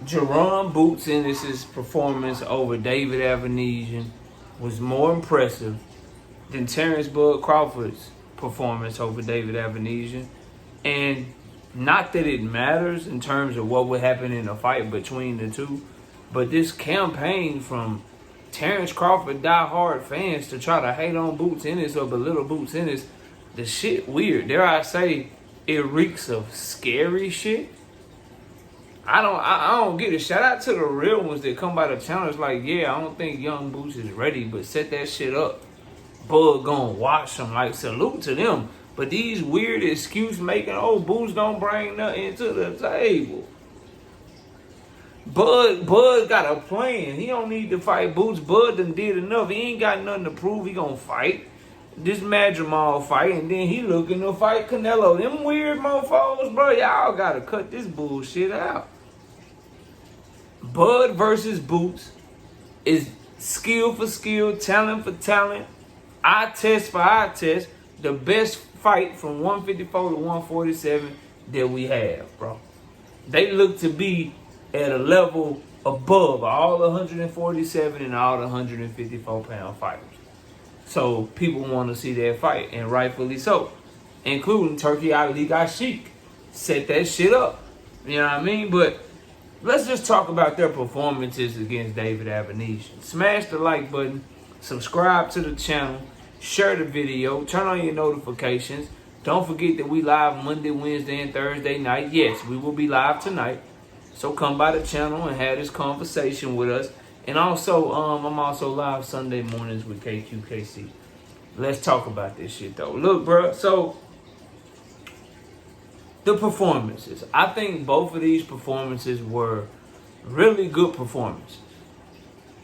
Jaron Boots Ennis' performance over David Avenesian was more impressive than Terence Bud Crawford's performance over David Avenesian. And not that it matters in terms of what would happen in a fight between the two, but this campaign from Terence Crawford diehard fans to try to hate on Boots Ennis or belittle Boots Ennis, the shit weird. Dare I say, it reeks of scary shit. I don't get it. Shout out to the real ones that come by the channel. It's like, yeah, I don't think Young Boots is ready, but set that shit up. Bud gonna watch them. Like, salute to them. But these weird excuse making, oh, Boots don't bring nothing to the table. Bud got a plan. He don't need to fight Boots. Bud done did enough. He ain't got nothing to prove. He gonna fight this Madrimal fight, and then he looking to fight Canelo. Them weird mofos, bro. Y'all gotta cut this bullshit out. Bud versus Boots is skill for skill, talent for talent, eye test for eye test. The best fight from 154 to 147 that we have, bro. They look to be at a level above all the 147 and all the 154-pound fighters. So people want to see that fight, and rightfully so. Including Turkey Ali got Sheik. Set that shit up. You know what I mean? But let's just talk about their performances against David Avenesian. Smash the like button. Subscribe to the channel. Share the video. Turn on your notifications. Don't forget that we live Monday, Wednesday, and Thursday night. Yes, we will be live tonight. So come by the channel and have this conversation with us. And also, I'm also live Sunday mornings with KQKC. Let's talk about this shit, though. Look, bro, so the performances. I think both of these performances were really good performances.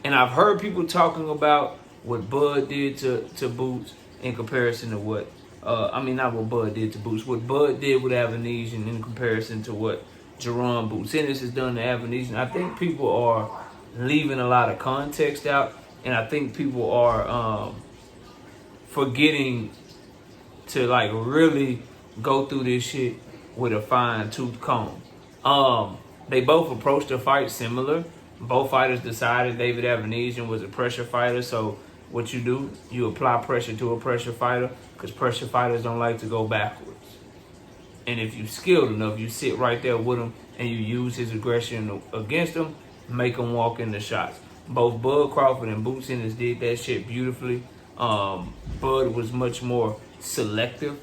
And I've heard people talking about what Bud did to Boots in comparison to what, not what Bud did to Boots, what Bud did with Avenesian in comparison to what Jaron Boots Ennis has done to Avenesian. I think people are leaving a lot of context out, and I think people are forgetting to like really go through this shit with a fine-tooth comb. They both approached the fight similar. Both fighters decided David Avenesian was a pressure fighter, so what you do, you apply pressure to a pressure fighter, because pressure fighters don't like to go backwards. And if you're skilled enough, you sit right there with him and you use his aggression against him, make him walk in the shots. Both Bud Crawford and Boots Ennis did that shit beautifully. Bud was much more selective.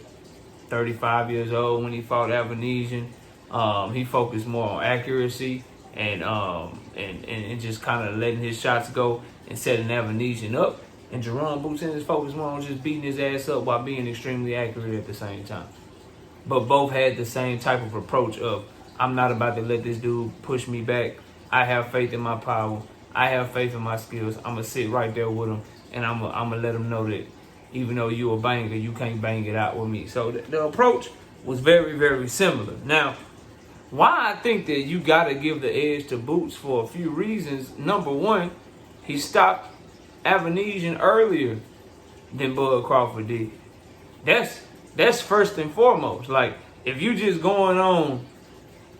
35 years old when he fought Avenesian. He focused more on accuracy and just kind of letting his shots go and setting Avenesian up. And Jaron Boots Ennis focused more on just beating his ass up while being extremely accurate at the same time. But both had the same type of approach of, I'm not about to let this dude push me back. I have faith in my power. I have faith in my skills. I'm going to sit right there with him, and I'm going to let him know that even though you a banger, you can't bang it out with me. So the approach was very, very similar. Now, why I think that you got to give the edge to Boots for a few reasons. Number one, he stopped Avenesian earlier than Bud Crawford did. That's first and foremost. Like, if you just going on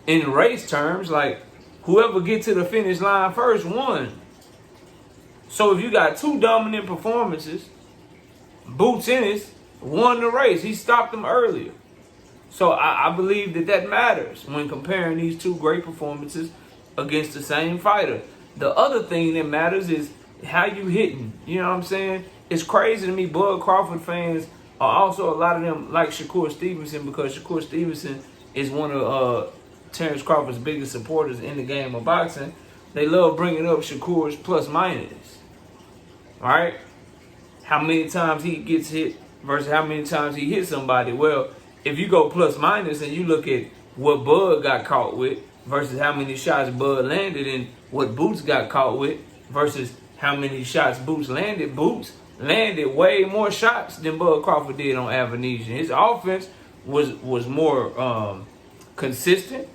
in race terms, like, whoever get to the finish line first won. So if you got two dominant performances, Boots Ennis won the race. He stopped them earlier. So I believe that matters when comparing these two great performances against the same fighter. The other thing that matters is how you hitting. You know what I'm saying? It's crazy to me. Bud Crawford fans are also, a lot of them like Shakur Stevenson, because Shakur Stevenson is one of Terence Crawford's biggest supporters in the game of boxing. They love bringing up Shakur's plus minus. All right? How many times he gets hit versus how many times he hits somebody. Well, if you go plus minus and you look at what Bud got caught with versus how many shots Bud landed and what Boots got caught with versus how many shots Boots landed, Boots landed way more shots than Bud Crawford did on Avenesian. His offense was more consistent,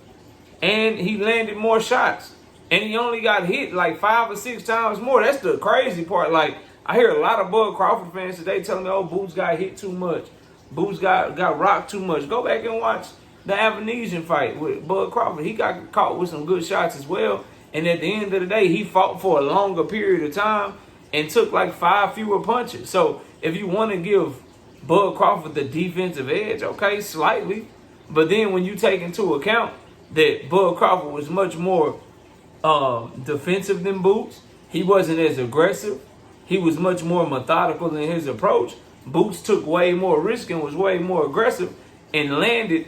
and he landed more shots. And he only got hit like 5 or 6 times more. That's the crazy part. Like, I hear a lot of Bud Crawford fans today telling me, oh, Boots got hit too much. Boots got rocked too much. Go back and watch the Avenesian fight with Bud Crawford. He got caught with some good shots as well, And at the end of the day, he fought for a longer period of time and took like 5 fewer punches. So if you want to give Bud Crawford the defensive edge, okay, slightly. But then when you take into account that Bud Crawford was much more defensive than Boots, he wasn't as aggressive. He was much more methodical in his approach. Boots took way more risk and was way more aggressive and landed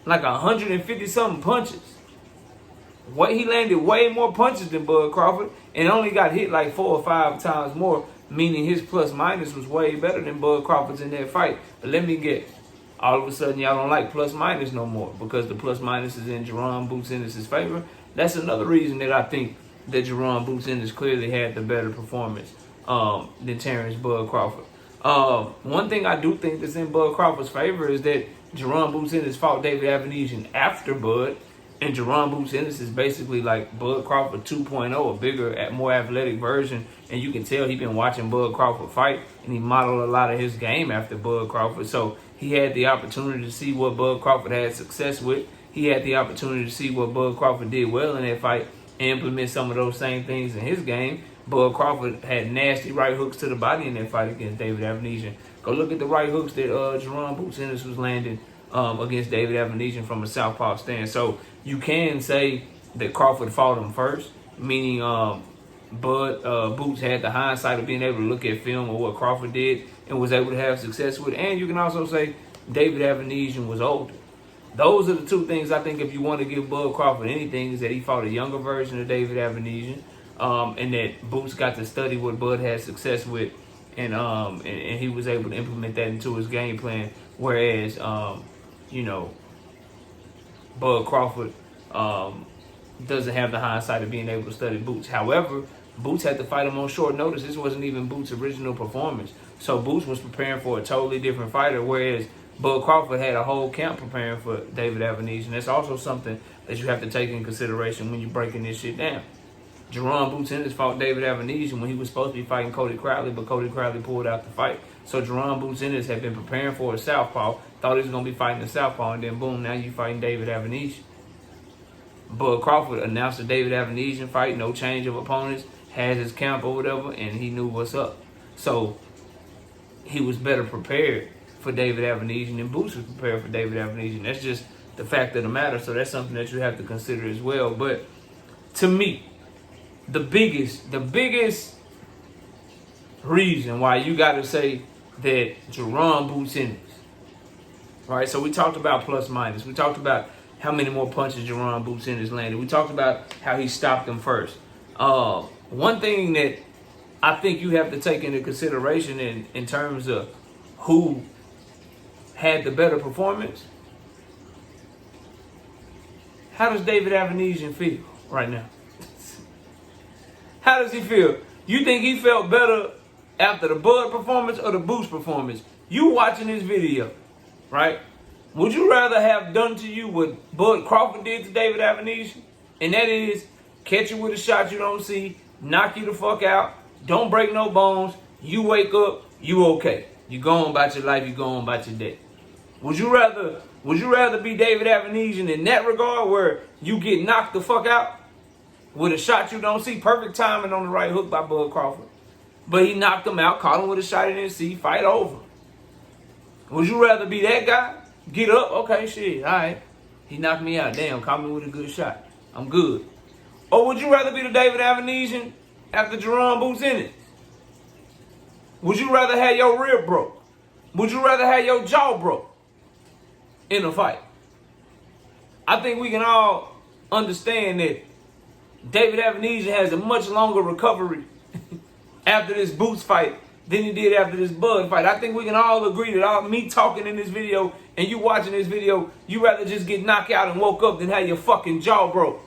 like 150-something punches. He landed way more punches than Bud Crawford and only got hit like 4 or 5 times more, meaning his plus minus was way better than Bud Crawford's in that fight. But let me guess, all of a sudden y'all don't like plus minus no more because the plus minus is in Jaron Boots Ennis' favor. That's another reason that I think that Jaron Boots Ennis clearly had the better performance than Terence Bud Crawford. One thing I do think that's in Bud Crawford's favor is that Jaron Boots Ennis fought David Avenesian after Bud, and Jaron Boots Ennis is basically like Bud Crawford 2.0, a bigger, more athletic version. And you can tell he's been watching Bud Crawford fight, and he modeled a lot of his game after Bud Crawford. So he had the opportunity to see what Bud Crawford had success with. He had the opportunity to see what Bud Crawford did well in that fight and implement some of those same things in his game. Bud Crawford had nasty right hooks to the body in that fight against David Avenesian. Go look at the right hooks that Jaron Boots Ennis was landing against David Avenesian from a southpaw stand. So you can say that Crawford fought him first, meaning Boots had the hindsight of being able to look at film of what Crawford did and was able to have success with. And you can also say David Avenesian was older. Those are the two things I think if you want to give Bud Crawford anything is that he fought a younger version of David Avenesian, and that Boots got to study what Bud had success with, and he was able to implement that into his game plan. Whereas, Bud Crawford doesn't have the hindsight of being able to study Boots. However, Boots had to fight him on short notice. This wasn't even Boots' original performance. So Boots was preparing for a totally different fighter, whereas Bud Crawford had a whole camp preparing for David Avenesian. That's also something that you have to take in consideration when you're breaking this shit down. Jaron Boots Ennis fought David Avenesian when he was supposed to be fighting Cody Crowley, but Cody Crowley pulled out the fight. So Jaron Boots Ennis had been preparing for a southpaw, thought he was going to be fighting a southpaw, and then boom, now you fighting David Avenesian. Bud Crawford announced the David Avenesian fight, no change of opponents, has his camp or whatever, and he knew what's up. So he was better prepared for David Avenesian than Boots was prepared for David Avenesian. That's just the fact of the matter. So that's something that you have to consider as well. But to me, the biggest reason why you got to say that Jaron Boots Ennis, right? So we talked about plus minus. We talked about how many more punches Jaron Boots Ennis landed. We talked about how he stopped them first. One thing that I think you have to take into consideration in terms of who had the better performance, how does David Avenesian feel right now? How does he feel? You think he felt better after the Bud performance or the Boots performance? You watching this video, right? Would you rather have done to you what Bud Crawford did to David Avenesian? And that is catch you with a shot you don't see, knock you the fuck out, don't break no bones, you wake up, you okay. You go on about your life, you go on about your day. Would you rather be David Avenesian in that regard where you get knocked the fuck out with a shot you don't see? Perfect timing on the right hook by Bud Crawford. But he knocked him out, caught him with a shot he didn't see, fight over. Would you rather be that guy? Get up, okay, shit, all right. He knocked me out, damn, caught me with a good shot. I'm good. Or would you rather be the David Avenesian after Jaron Boots Ennis? Would you rather have your rib broke? Would you rather have your jaw broke in a fight? I think we can all understand that David Avenesian has a much longer recovery after this Boots fight than he did after this Bud fight. I think we can all agree that me talking in this video and you watching this video, you rather just get knocked out and woke up than have your fucking jaw broke.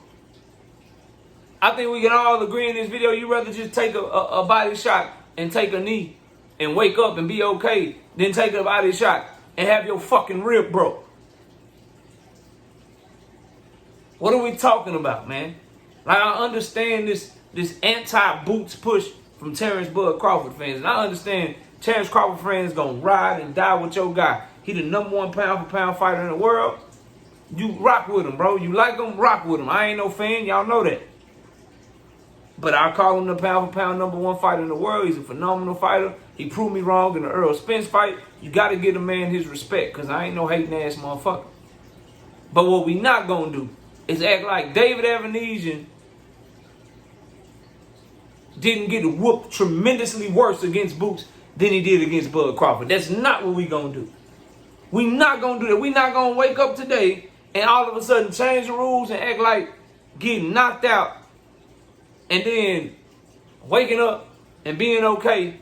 I think we can all agree in this video, you rather just take a body shot and take a knee and wake up and be okay than take a body shot and have your fucking rib broke. What are we talking about, man? Like, I understand this anti-Boots push from Terence Bud Crawford fans. And I understand Terence Crawford fans gonna ride and die with your guy. He the #1 pound-for-pound fighter in the world. You rock with him, bro. You like him, rock with him. I ain't no fan, y'all know that. But I call him the pound for pound #1 fighter in the world. He's a phenomenal fighter. He proved me wrong in the Earl Spence fight. You got to give a man his respect, because I ain't no hating ass motherfucker. But what we not going to do is act like David Avenesian didn't get whooped tremendously worse against Boots than he did against Bud Crawford. That's not what we going to do. We not going to do that. We not going to wake up today and all of a sudden change the rules and act like getting knocked out and then waking up and being okay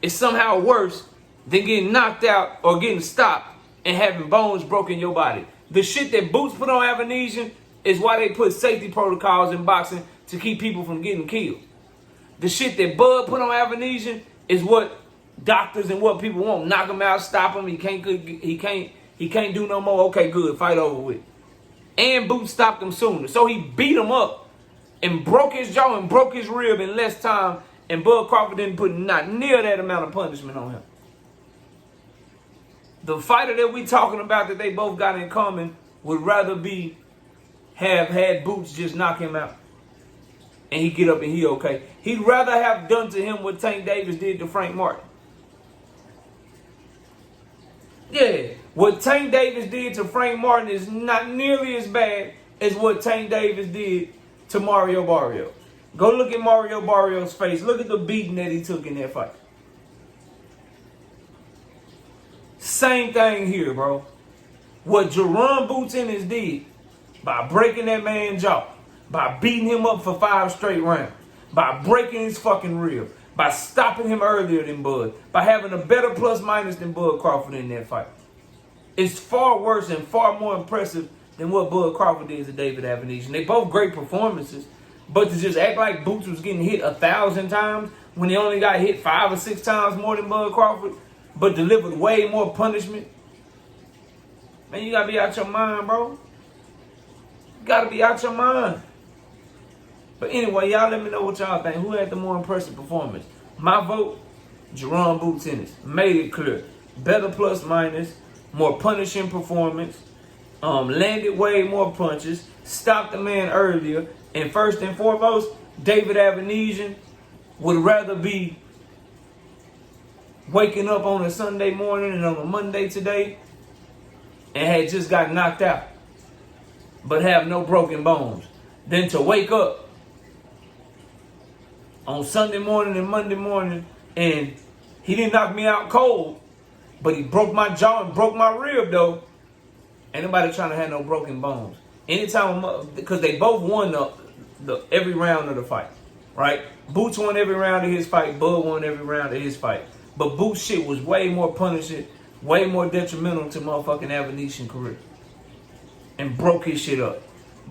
is somehow worse than getting knocked out or getting stopped and having bones broken in your body. The shit that Boots put on Avenesian is why they put safety protocols in boxing to keep people from getting killed. The shit that Bud put on Avenesian is what doctors and what people want. Knock him out, stop him. He can't do no more. Okay, good. Fight over with. And Boots stopped him sooner. So he beat him up and broke his jaw and broke his rib in less time. And Bud Crawford didn't put not near that amount of punishment on him. The fighter that we talking about that they both got in common would rather have had Boots just knock him out and he get up and he okay. He'd rather have done to him what Tank Davis did to Frank Martin. Yeah, what Tank Davis did to Frank Martin is not nearly as bad as what Tank Davis did to Mario Barrios. Go look at Mario Barrios' face. Look at the beating that he took in that fight. Same thing here, bro. What Jaron Boots Ennis did by breaking that man's jaw, by beating him up for 5 straight rounds, by breaking his fucking rib, by stopping him earlier than Bud, by having a better plus minus than Bud Crawford in that fight, it's far worse and far more impressive than what Bud Crawford did to David Avenesian. They both great performances, but to just act like Boots was getting hit 1,000 times when he only got hit 5 or 6 times more than Bud Crawford, but delivered way more punishment. Man, you gotta be out your mind, bro. You gotta be out your mind. But anyway, y'all let me know what y'all think. Who had the more impressive performance? My vote, Jaron Boots Ennis. Made it clear. Better plus minus, more punishing performance, landed way more punches, stopped the man earlier, and first and foremost, David Avenesian would rather be waking up on a Sunday morning and on a Monday today and had just got knocked out but have no broken bones than to wake up on Sunday morning and Monday morning and he didn't knock me out cold, but he broke my jaw and broke my rib though. Ain't nobody trying to have no broken bones. Anytime, because they both won the every round of the fight, right? Boots won every round of his fight. Bud won every round of his fight. But Boots shit was way more punishing, way more detrimental to motherfucking Avenesian career. And broke his shit up.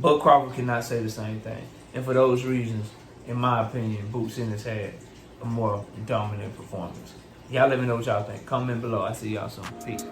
Bud Crawford cannot say the same thing. And for those reasons, in my opinion, Boots Ennis had a more dominant performance. Y'all let me know what y'all think. Comment below. I see y'all soon. Peace.